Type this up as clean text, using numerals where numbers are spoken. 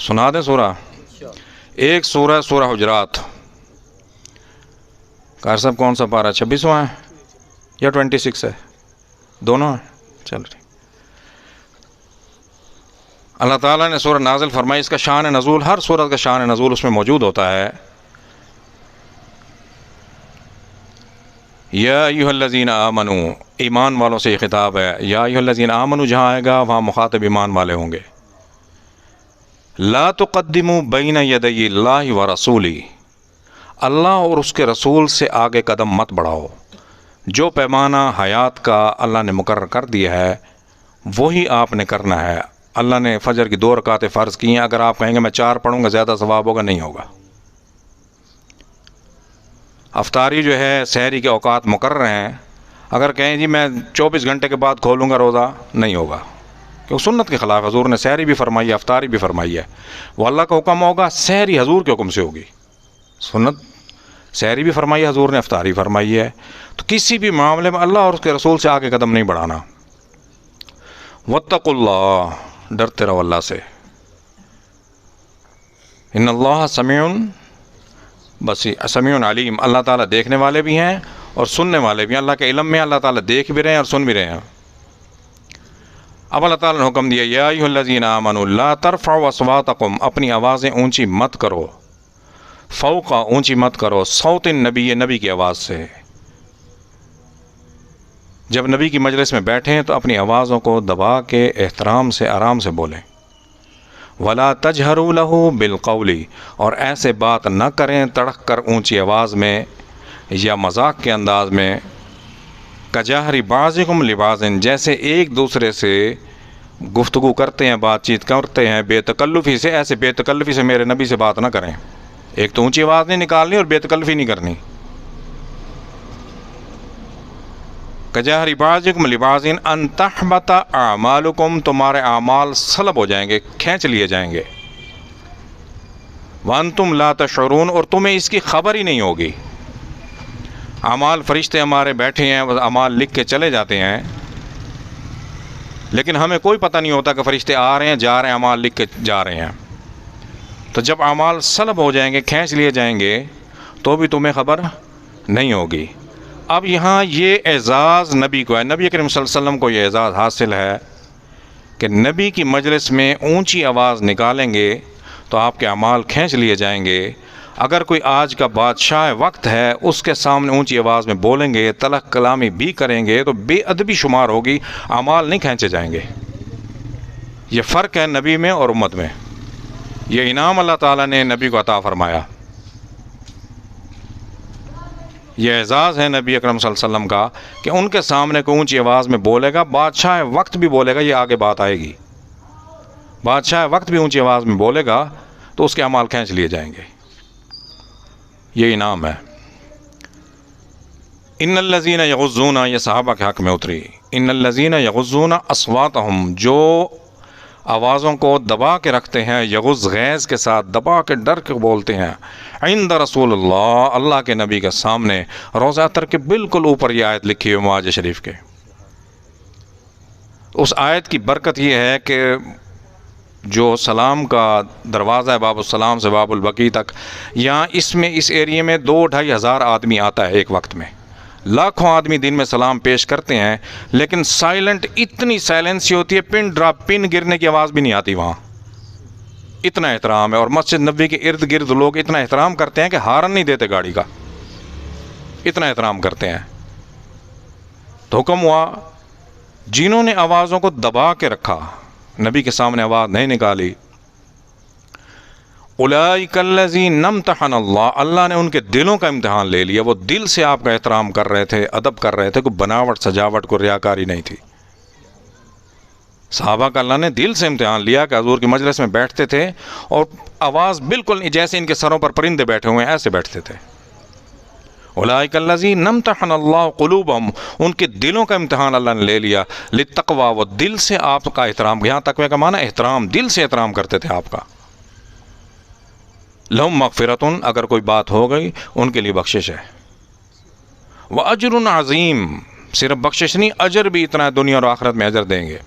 سنا دیں سورہ؟ ایک سورہ سورہ حجرات. قاری صاحب کون سا پارہ 26واں ہے یا 26 ہے؟ دونوں ہیں. چل ٹھیک. اللہ تعالیٰ نے سورہ نازل فرمائی. اس کا شان نزول، ہر سورت کا شان نزول اس میں موجود ہوتا ہے. یا ایھا الذین آمنوا، ایمان والوں سے یہ خطاب ہے. یا ایھا الذین آمنوا جہاں آئے گا وہاں مخاطب ایمان والے ہوں گے. لا تقدموا بین یدی اللہ ورسولہ، اللہ اور اس کے رسول سے آگے قدم مت بڑھاؤ. جو پیمانہ حیات کا اللہ نے مقرر کر دیا ہے وہی آپ نے کرنا ہے. اللہ نے فجر کی 2 رکعتیں فرض کی ہیں. اگر آپ کہیں گے میں 4 پڑھوں گا زیادہ ثواب ہوگا، نہیں ہوگا. افطاری جو ہے سحری کے اوقات مقرر ہیں. اگر کہیں جی میں 24 گھنٹے کے بعد کھولوں گا روزہ، نہیں ہوگا، کیونکہ سنت کے خلاف. حضور نے سحری بھی فرمائی ہے، افطاری بھی فرمائی ہے. وہ اللہ کا حکم ہوگا، سحری حضور کے حکم سے ہوگی. سنت سحری بھی فرمائی ہے حضور نے، افطاری فرمائی ہے. تو کسی بھی معاملے میں اللہ اور اس کے رسول سے آگے قدم نہیں بڑھانا. واتقوا اللہ، ڈرتے رہو اللہ سے. ان اللہ سمیع بصیر، سمیع علیم، اللہ تعالیٰ دیکھنے والے بھی ہیں اور سننے والے بھی ہیں. اللہ کے علم میں اللہ تعالیٰ دیکھ بھی رہے ہیں اور سن بھی رہے ہیں. اب اللہ تعالیٰ نے حکم دیا یا ایھا الذین آمنوا لا ترفعوا اصواتکم، اپنی آوازیں اونچی مت کرو. فوق، اونچی مت کرو. صوت النبی، نبی کی آواز سے. جب نبی کی مجلس میں بیٹھیں تو اپنی آوازوں کو دبا کے احترام سے آرام سے بولیں. ولا تجہروا لہ بالقول، اور ایسے بات نہ کریں تڑک کر اونچی آواز میں یا مذاق کے انداز میں. کجہر بعضکم لبعض، جیسے ایک دوسرے سے گفتگو کرتے ہیں، بات چیت کرتے ہیں بے تکلفی سے. ایسے بے تکلفی سے میرے نبی سے بات نہ کریں. ایک تو اونچی آواز نہیں نکالنی اور بے تکلفی نہیں کرنی. کجہر بعضکم لبعض ان تحبط اعمالکم، تمہارے اعمال سلب ہو جائیں گے، کھینچ لیے جائیں گے. وانتم لا تشعرون، اور تمہیں اس کی خبر ہی نہیں ہوگی. اعمال فرشتے ہمارے بیٹھے ہیں، وہ اعمال لکھ کے چلے جاتے ہیں، لیکن ہمیں کوئی پتہ نہیں ہوتا کہ فرشتے آ رہے ہیں جا رہے ہیں، اعمال لکھ کے جا رہے ہیں. تو جب اعمال سلب ہو جائیں گے، کھینچ لیے جائیں گے، تو بھی تمہیں خبر نہیں ہوگی. اب یہاں یہ اعزاز نبی کو ہے، نبی کریم صلی اللہ علیہ وسلم کو یہ اعزاز حاصل ہے کہ نبی کی مجلس میں اونچی آواز نکالیں گے تو آپ کے اعمال کھینچ لیے جائیں گے. اگر کوئی آج کا بادشاہ وقت ہے اس کے سامنے اونچی آواز میں بولیں گے، تلخ کلامی بھی کریں گے تو بے ادبی شمار ہوگی، اعمال نہیں کھینچے جائیں گے. یہ فرق ہے نبی میں اور امت میں. یہ انعام اللہ تعالیٰ نے نبی کو عطا فرمایا. یہ اعزاز ہے نبی اکرم صلی اللہ علیہ وسلم کا کہ ان کے سامنے کوئی اونچی آواز میں بولے گا، بادشاہ وقت بھی بولے گا، یہ آگے بات آئے گی. بادشاہ وقت بھی اونچی آواز میں بولے گا تو اس کے اعمال کھینچ لیے جائیں گے. یہ انعام ہے. ان الذین یغضون، یہ صحابہ کے حق میں اتری. ان الذین یغضون اصواتہم، جو آوازوں کو دبا کے رکھتے ہیں، یغض غیظ کے ساتھ دبا کے ڈر کے بولتے ہیں. عند رسول اللہ، اللہ کے نبی کے سامنے. روضہ اطہر کے بالکل اوپر یہ آیت لکھی ہوئی معاذ شریف کے. اس آیت کی برکت یہ ہے کہ جو سلام کا دروازہ ہے باب السلام سے باب البقیع تک، یہاں اس ایریے میں 2-2.5 ہزار آدمی آتا ہے ایک وقت میں. لاکھوں آدمی دن میں سلام پیش کرتے ہیں، لیکن سائلنٹ، اتنی سائلنسی ہوتی ہے، پن ڈراپ پن گرنے کی آواز بھی نہیں آتی وہاں. اتنا احترام ہے. اور مسجد نبوی کے ارد گرد لوگ اتنا احترام کرتے ہیں کہ ہارن نہیں دیتے گاڑی کا، اتنا احترام کرتے ہیں. تو حکم ہوا جنہوں نے آوازوں کو دبا کے رکھا، نبی کے سامنے آواز نہیں نکالی، اولئک الذین امتحن اللہ، اللہ نے ان کے دلوں کا امتحان لے لیا. وہ دل سے آپ کا احترام کر رہے تھے، ادب کر رہے تھے، کوئی بناوٹ سجاوٹ کو ریاکاری نہیں تھی. صحابہ کا اللہ نے دل سے امتحان لیا کہ حضور کی مجلس میں بیٹھتے تھے اور آواز بالکل نہیں، جیسے ان کے سروں پر پرندے بیٹھے ہوئے ہیں ایسے بیٹھتے تھے. اولئک الذین امتحن اللہ قلوبہم، ان کے دلوں کا امتحان اللہ نے لے لیا. للتقوی، وہ دل سے آپ کا احترام، یہاں تقوی کا معنی احترام، دل سے احترام کرتے تھے آپ کا. لہم مغفرۃ، اگر کوئی بات ہو گئی ان کے لیے بخشش ہے. واجر عظیم، صرف بخشش نہیں، اجر بھی اتنا ہے، دنیا اور آخرت میں اجر دیں گے.